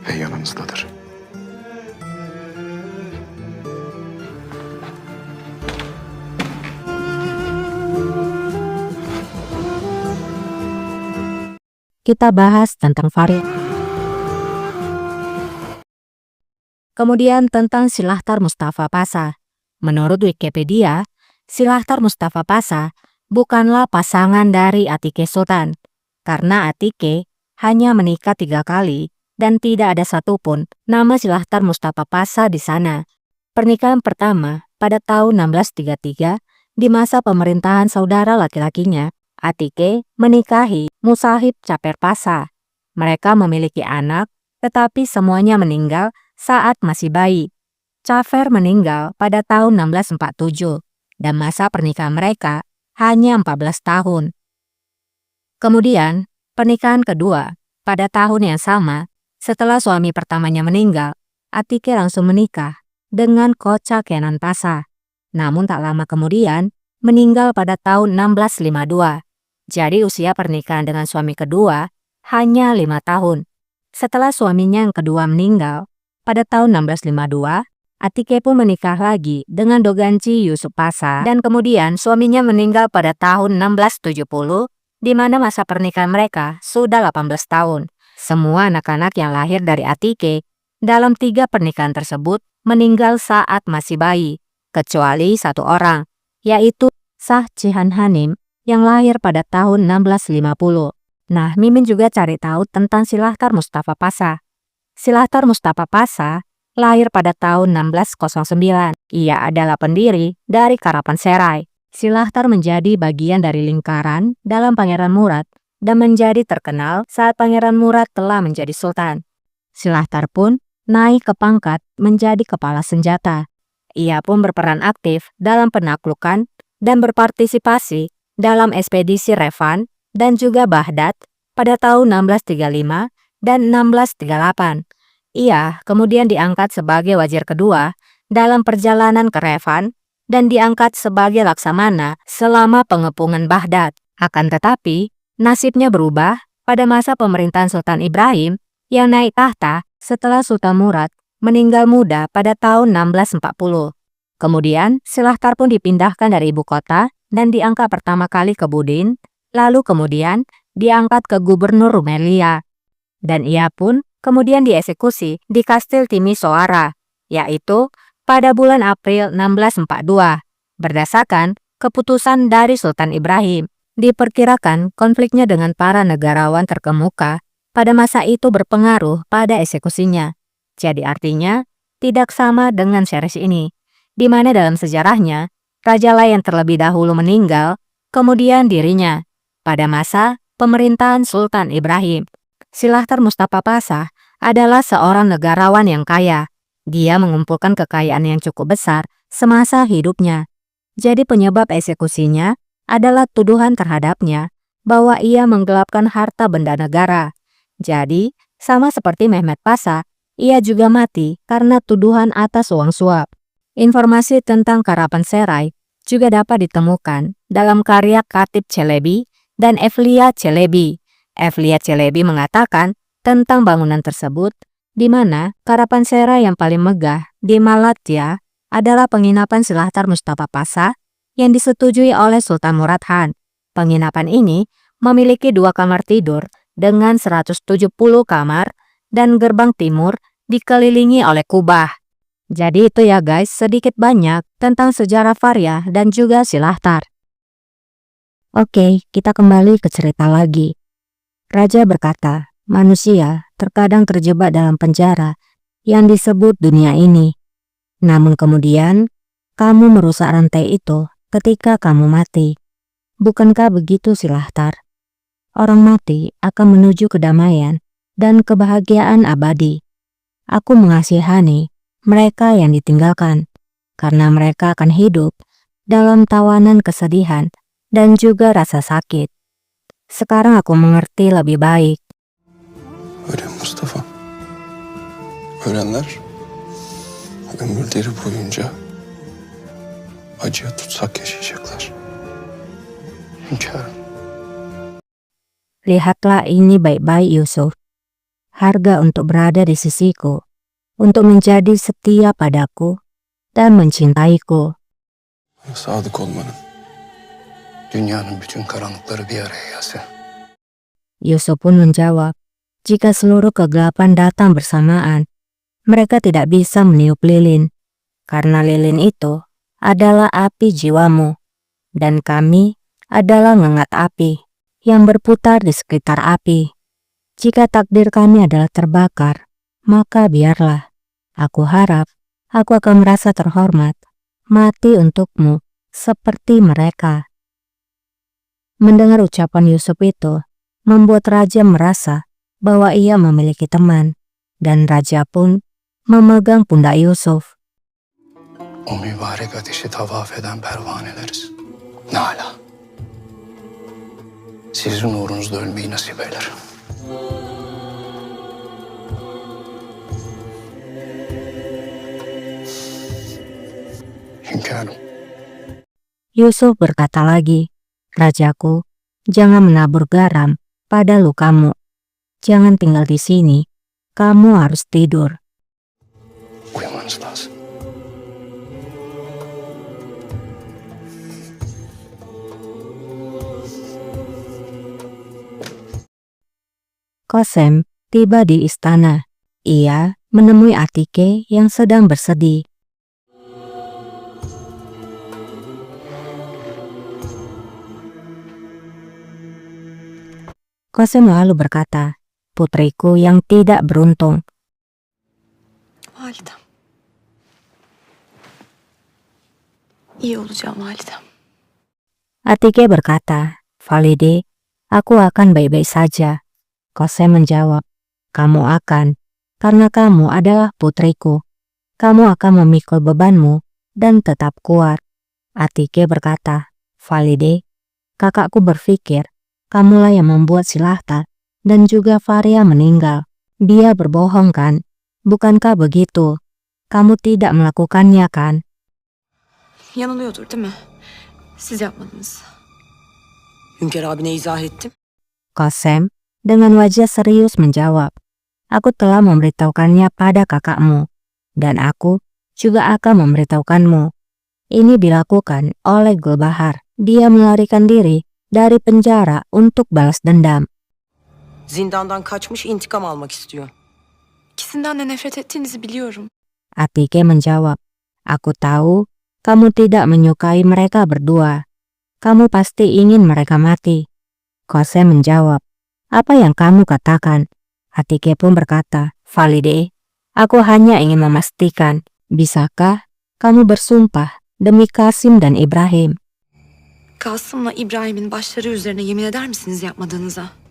ve yanımızdadır. Kita bahas tentang Farid. Kemudian tentang Silahtar Mustafa Pasha. Menurut Wikipedia, Silahtar Mustafa Pasha bukanlah pasangan dari Atike Sultan, karena Atike hanya menikah 3 kali dan tidak ada satupun nama Silahtar Mustafa Pasha di sana. Pernikahan pertama pada tahun 1633 di masa pemerintahan saudara laki-lakinya, Atike menikahi Musahib Caper Pasha. Mereka memiliki anak, tetapi semuanya meninggal saat masih bayi. Cafer meninggal pada tahun 1647 dan masa pernikahan mereka hanya 14 tahun. Kemudian, pernikahan kedua pada tahun yang sama, setelah suami pertamanya meninggal, Atike langsung menikah dengan Koca Kenan Pasha. Namun tak lama kemudian, meninggal pada tahun 1652. Jadi usia pernikahan dengan suami kedua hanya 5 tahun. Setelah suaminya yang kedua meninggal, pada tahun 1652, Atike pun menikah lagi dengan Doganci Yusuf Pasha dan kemudian suaminya meninggal pada tahun 1670, di mana masa pernikahan mereka sudah 18 tahun. Semua anak-anak yang lahir dari Atike dalam 3 pernikahan tersebut meninggal saat masih bayi, kecuali 1 orang, yaitu Shah Cihan Hanim yang lahir pada tahun 1650. Nah, Mimin juga cari tahu tentang Silahtar Mustafa Pasha. Silahtar Mustafa Pasha lahir pada tahun 1609. Ia adalah pendiri dari Karapanserai. Silahtar menjadi bagian dari lingkaran dalam Pangeran Murad dan menjadi terkenal saat Pangeran Murad telah menjadi sultan. Silahtar pun naik ke pangkat menjadi kepala senjata. Ia pun berperan aktif dalam penaklukan dan berpartisipasi dalam ekspedisi Revan dan juga Baghdad pada tahun 1635 dan 1638. Ia kemudian diangkat sebagai wazir kedua dalam perjalanan ke Revan dan diangkat sebagai laksamana selama pengepungan Baghdad. Akan tetapi, nasibnya berubah pada masa pemerintahan Sultan Ibrahim yang naik tahta setelah Sultan Murad meninggal muda pada tahun 1640. Kemudian, Silahtar pun dipindahkan dari ibu kota dan diangkat pertama kali ke Budin, lalu kemudian diangkat ke gubernur Rumelia. Dan ia pun kemudian dieksekusi di Kastil Timisoara, yaitu pada bulan April 1642, berdasarkan keputusan dari Sultan Ibrahim. Diperkirakan konfliknya dengan para negarawan terkemuka pada masa itu berpengaruh pada eksekusinya. Jadi artinya tidak sama dengan series ini, di mana dalam sejarahnya raja lain terlebih dahulu meninggal, kemudian dirinya. Pada masa pemerintahan Sultan Ibrahim, Silahtar Mustafa Pasha adalah seorang negarawan yang kaya. Dia mengumpulkan kekayaan yang cukup besar semasa hidupnya. Jadi penyebab eksekusinya adalah tuduhan terhadapnya bahwa ia menggelapkan harta benda negara. Jadi, sama seperti Mehmet Pasha, ia juga mati karena tuduhan atas uang suap. Informasi tentang Karapanserai juga dapat ditemukan dalam karya Khatib Çelebi dan Evliya Çelebi. Evliya Çelebi mengatakan tentang bangunan tersebut, di mana Karapanserai yang paling megah di Malatya adalah penginapan Silahtar Mustafa Pasha yang disetujui oleh Sultan Murad Khan. Penginapan ini memiliki 2 kamar tidur dengan 170 kamar dan gerbang timur dikelilingi oleh kubah. Jadi itu ya guys, sedikit banyak tentang sejarah Faryah dan juga Silahtar. Oke, kita kembali ke cerita lagi. Raja berkata, manusia terkadang terjebak dalam penjara yang disebut dunia ini. Namun kemudian, kamu merusak rantai itu ketika kamu mati. Bukankah begitu Silahtar? Orang mati akan menuju kedamaian dan kebahagiaan abadi. Aku mengasihani mereka yang ditinggalkan, karena mereka akan hidup dalam tawanan kesedihan dan juga rasa sakit. Sekarang aku mengerti lebih baik. Öyle Mustafa. Ölenler ömürleri boyunca acıya tutsak yaşayacaklar. Hünkârım. Lihatlah ini baik-baik Yusuf. harga untuk berada di sisiku, untuk menjadi setia padaku dan mencintaiku. Sadık olmanın, dünyanın bütün karanlıkları bir araya gelse. Yusuf pun menjawab, jika seluruh kegelapan datang bersamaan, mereka tidak bisa meniup lilin, karena lilin itu adalah api jiwamu, dan kami adalah ngengat api yang berputar di sekitar api. Jika takdir kami adalah terbakar, maka biarlah. Aku harap aku akan merasa terhormat, mati untukmu seperti mereka. Mendengar ucapan Yusuf itu, membuat raja merasa bahwa ia memiliki teman, dan raja pun memegang pundak Yusuf. O mübarek ateşi tavaf eden pervaneleriz. Ne âlâ. Sizin uğrunuzda ölmeyi nasip eyler. Hünkârım, Yusuf berkata lagi, "Rajaku, jangan menabur garam pada lukamu. Jangan tinggal di sini. Kamu harus tidur." uyumanız lazım. Qasem tiba di istana. Ia menemui Atike yang sedang bersedih. Qasem lalu berkata, "Putriku yang tidak beruntung." Validem. İyi olacağım validem. Atike berkata, "Valide, aku akan baik-baik saja." Qasem menjawab, "Kamu akan, karena kamu adalah putriku. Kamu akan memikul bebanmu dan tetap kuat." Atike berkata, "Valide, kakakku berpikir kamulah yang membuat Silahtar dan juga Faria meninggal. Dia berbohong kan? Bukankah begitu? Kamu tidak melakukannya kan?" Yanılıyordur değil mi? Siz yapmadınız. Hünkar abine izah ettim. Qasem dengan wajah serius menjawab, "Aku telah memberitahukannya pada kakakmu, dan aku juga akan memberitahukanmu. Ini dilakukan oleh Gulbahar. Dia melarikan diri dari penjara untuk balas dendam." Zindandan kaçmış intikam almak istiyor. İkisinden de nefret ettiğinizi biliyorum. Atike menjawab, "Aku tahu kamu tidak menyukai mereka berdua. Kamu pasti ingin mereka mati." Qasem menjawab, "Apa yang kamu katakan?" Atike pun berkata, "Valide, aku hanya ingin memastikan, bisakah kamu bersumpah demi Kasim dan Ibrahim?" Kasım'la İbrahim'in başları üzerine yemin eder misiniz yapmadığınıza?